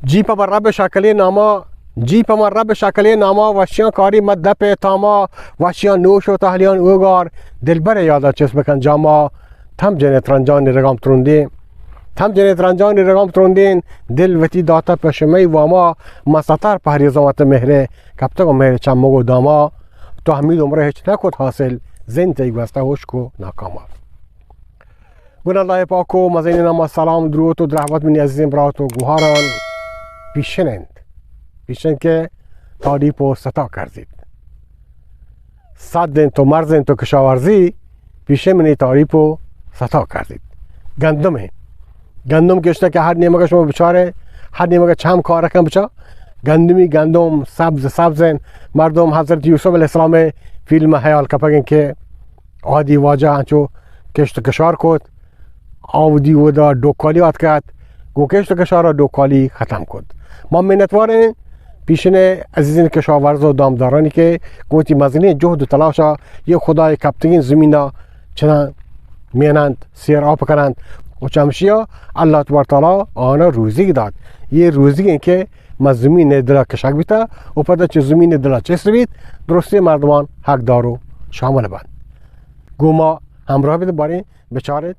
جیپ بر رب شکلی ناما جیپ من رب شکلی ناما وشیان کاری مد دپ تاما وشیان نوش و تهلیان اوگار دلبر یادا چس بکن جاما تم جنت رنجان رگام تروندین تم جنت رنجان رگام تروندین دل وتی داتا پشمی واما مسطر پهریزامت مهره کبتگو مهره چمگو داما تو همید عمره هیچ نکد حاصل زین تیگوسته هشکو ناکاما گون الله پاکو مزین نما سلام درود و درحمت منی عزیزیم براتو گوهاران پیشن که تاریپ و ستا کردید 100 دن تو مرزن تو کشاورزی پیشه منی تاریپ و ستا کردید گندم کشته که هر نیمه شما بچاره هر نیمه چم کار کن بچا گندم سبزن مردم حضرت یوسف علیه السلام فیلم خیال کپگن که عادی واجه هنچو کشت کشار کد آودی و دا دوکالی وات کرد گو کشت کشار را دوکالی ختم کد ما منتوارن پیشن عزیزین کشاورز و دامدارانی که گوتی مزنی جهد و تلاشا یه خدای کپتگین زمینا چنان مینند سیر آب کنند و چمشیا الله تبارک تعالی آنها روزی داد یه روزی این که ما زمین دلا کشک بیتا و پدا چه زمین دلا چسر بید درستی مردمان حق دارو شامل بند گو ما همراه بده باری بچارت